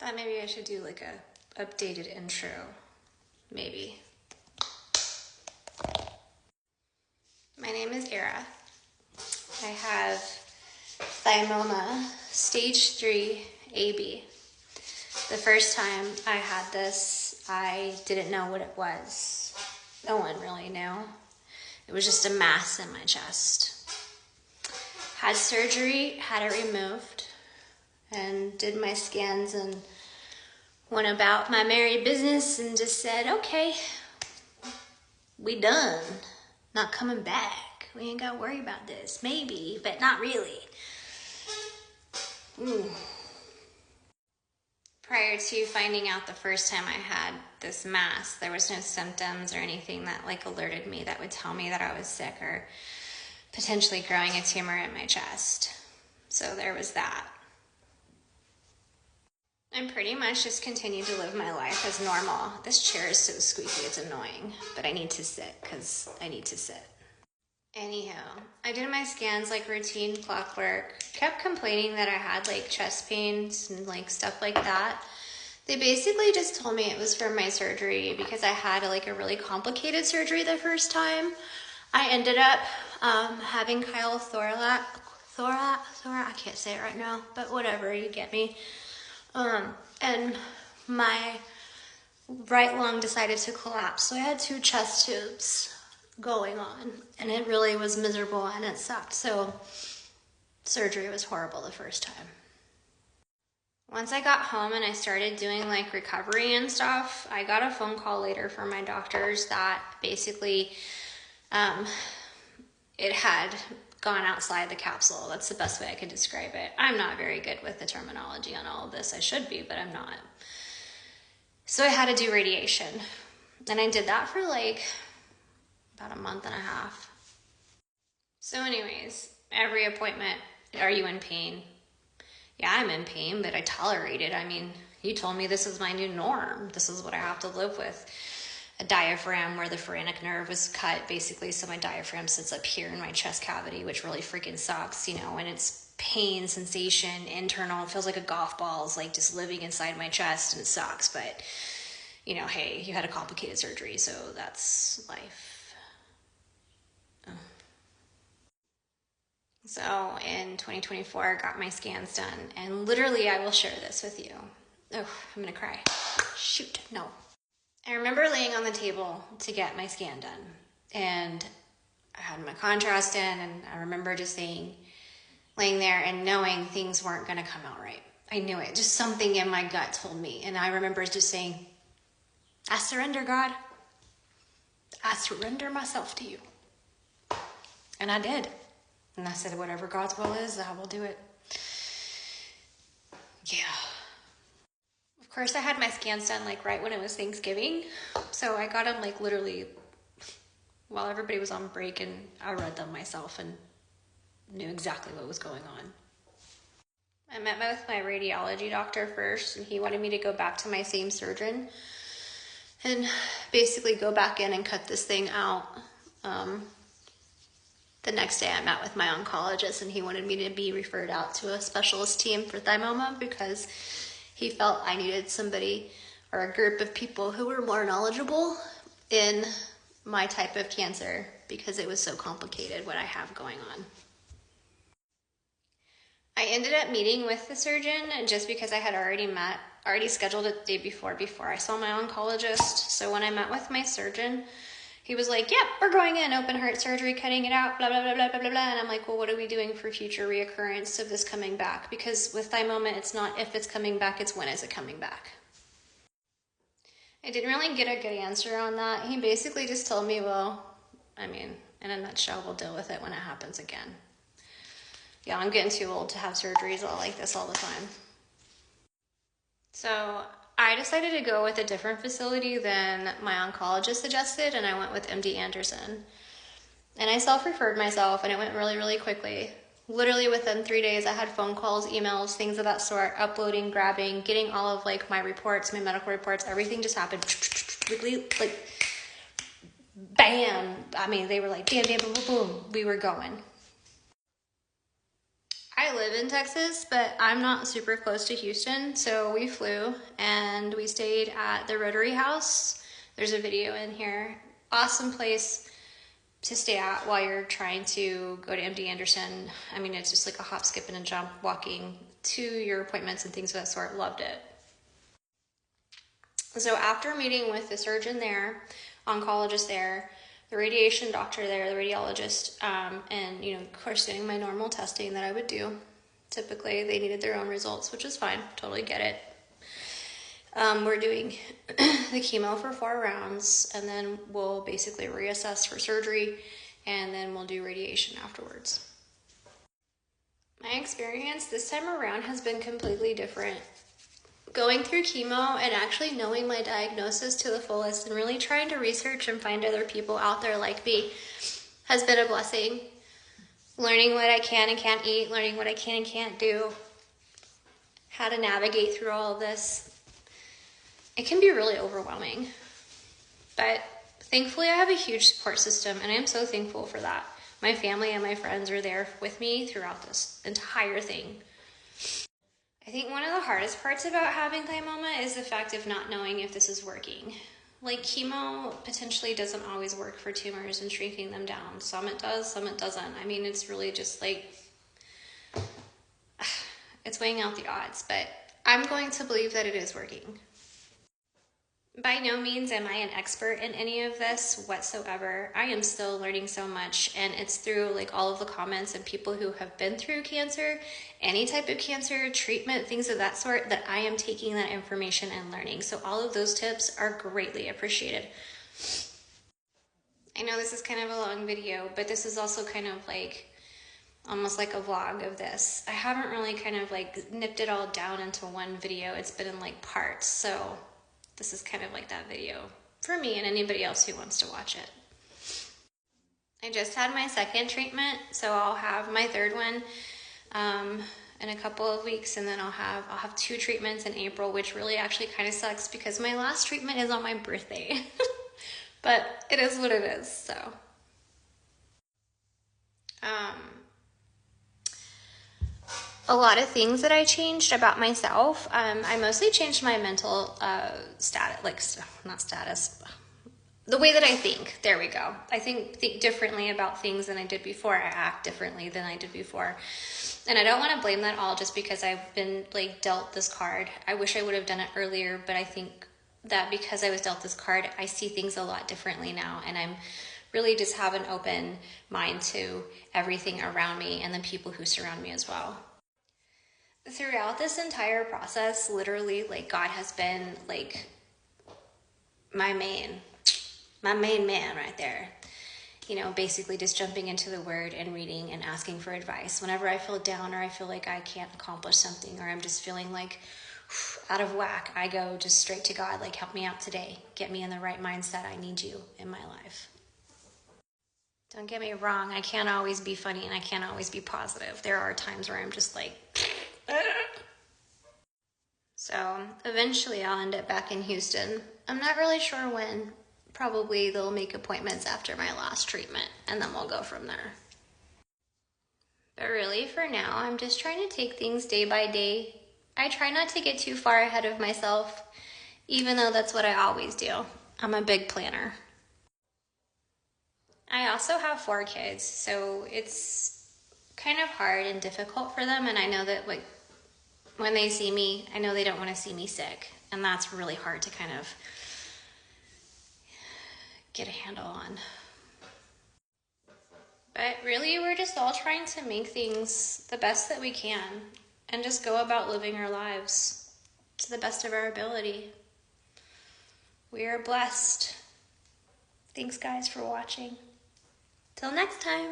Thought maybe I should do like a updated intro, maybe. My name is Era. I have Thymoma stage 3 AB. The first time I had this, I didn't know what it was. No one really knew. It was just a mass in my chest. Had surgery, had it removed, and did my scans and went about my merry business and just said, okay, we done. Not coming back. We ain't got to worry about this. Maybe, but not really. Prior to finding out the first time I had this mass, there was no symptoms or anything that like alerted me that would tell me that I was sick or potentially growing a tumor in my chest. So there was that. I pretty much just continued to live my life as normal. This chair is so squeaky, it's annoying, but I need to sit because I need to sit. Anyhow, I did my scans like routine clockwork, kept complaining that I had like chest pains and like stuff like that. They basically just told me it was from my surgery because I had like a really complicated surgery the first time. I ended up having I can't say it right now, but whatever, you get me. And my right lung decided to collapse, so I had 2 chest tubes going on, and it really was miserable and it sucked. So surgery was horrible the first time. Once I got home and I started doing like recovery and stuff, I got a phone call later from my doctors that basically it had gone outside the capsule. That's the best way I could describe it. I'm not very good with the terminology on all of this. I should be, but I'm not. So I had to do radiation. And I did that for like about a month and a half. So anyways, every appointment, are you in pain? Yeah, I'm in pain, but I tolerate it. I mean, you told me this is my new norm. This is what I have to live with. A diaphragm where the pharynx nerve was cut, basically, so my diaphragm sits up here in my chest cavity, which really freaking sucks, you know, and it's pain, sensation, internal. It feels like a golf ball is like just living inside my chest, and it sucks, but, you know, hey, you had a complicated surgery, so that's life. So in 2024, I got my scans done, and literally I will share this with you. Oh, I'm gonna cry. Shoot, no. I remember laying on the table to get my scan done, and I had my contrast in, and I remember just laying there and knowing things weren't gonna come out right. I knew it, just something in my gut told me, and I remember just saying, I surrender, God. I surrender myself to you. And I did. And I said, whatever God's will is, I will do it. Yeah. Of course, I had my scans done like right when it was Thanksgiving. So I got them like literally while everybody was on break, and I read them myself and knew exactly what was going on. I met with my radiology doctor first, and he wanted me to go back to my same surgeon and basically go back in and cut this thing out. The next day I met with my oncologist, and he wanted me to be referred out to a specialist team for Thymoma because he felt I needed somebody or a group of people who were more knowledgeable in my type of cancer because it was so complicated what I have going on. I ended up meeting with the surgeon just because I had already scheduled it the day before I saw my oncologist. So when I met with my surgeon, he was like, yep, we're going in, open heart surgery, cutting it out, blah, blah, blah, blah, blah, blah, blah. And I'm like, well, what are we doing for future reoccurrence of this coming back? Because with Thymoma, it's not if it's coming back, it's when is it coming back. I didn't really get a good answer on that. He basically just told me, well, I mean, in a nutshell, we'll deal with it when it happens again. Yeah, I'm getting too old to have surgeries all like this all the time. So I decided to go with a different facility than my oncologist suggested, and I went with MD Anderson. And I self-referred myself, and it went really, really quickly. Literally within 3 days, I had phone calls, emails, things of that sort, uploading, grabbing, getting all of like my reports, my medical reports, everything just happened like bam. I mean, they were like bam, bam, boom, boom, boom. We were going. I live in Texas, but I'm not super close to Houston, so we flew and we stayed at the Rotary House. There's a video in here. Awesome place to stay at while you're trying to go to MD Anderson. I mean, it's just like a hop, skip, and a jump walking to your appointments and things of that sort. Loved it. So after meeting with the surgeon there, oncologist there, the radiation doctor there, the radiologist, and, you know, of course, doing my normal testing that I would do. Typically, they needed their own results, which is fine. Totally get it. We're doing the chemo for 4 rounds, and then we'll basically reassess for surgery, and then we'll do radiation afterwards. My experience this time around has been completely different. Going through chemo and actually knowing my diagnosis to the fullest and really trying to research and find other people out there like me has been a blessing. Learning what I can and can't eat, learning what I can and can't do, how to navigate through all of this. It can be really overwhelming, but thankfully I have a huge support system, and I'm so thankful for that. My family and my friends are there with me throughout this entire thing. I think one of the hardest parts about having thymoma is the fact of not knowing if this is working. Like, chemo potentially doesn't always work for tumors and shrinking them down. Some it does, some it doesn't. I mean, it's really just like, it's weighing out the odds, but I'm going to believe that it is working. By no means am I an expert in any of this whatsoever. I am still learning so much, and it's through like all of the comments and people who have been through cancer, any type of cancer, treatment, things of that sort, that I am taking that information and learning. So all of those tips are greatly appreciated. I know this is kind of a long video, but this is also kind of like almost like a vlog of this. I haven't really kind of like nipped it all down into one video. It's been in like parts, so this is kind of like that video for me and anybody else who wants to watch it. I just had my 2nd treatment, so I'll have my 3rd one in a couple of weeks, and then I'll have 2 treatments in April, which really actually kind of sucks because my last treatment is on my birthday. But it is what it is, so. A lot of things that I changed about myself. I mostly changed my mental status, like, not status, the way that I think. There we go. I think differently about things than I did before. I act differently than I did before. And I don't want to blame that all just because I've been like dealt this card. I wish I would have done it earlier, but I think that because I was dealt this card, I see things a lot differently now, and I'm really just have an open mind to everything around me and the people who surround me as well. Throughout this entire process, literally, like, God has been like my main man right there. You know, basically just jumping into the Word and reading and asking for advice. Whenever I feel down or I feel like I can't accomplish something, or I'm just feeling like out of whack, I go just straight to God, like, help me out today. Get me in the right mindset. I need you in my life. Don't get me wrong, I can't always be funny and I can't always be positive. There are times where I'm just like, so eventually I'll end up back in Houston. I'm not really sure when. Probably they'll make appointments after my last treatment, and then we'll go from there. But really, for now, I'm just trying to take things day by day. I try not to get too far ahead of myself, even though that's what I always do. I'm a big planner. I also have 4 kids, so it's kind of hard and difficult for them, and I know that, like, when they see me, I know they don't want to see me sick, and that's really hard to kind of get a handle on. But really, we're just all trying to make things the best that we can and just go about living our lives to the best of our ability. We are blessed. Thanks, guys, for watching. Till next time.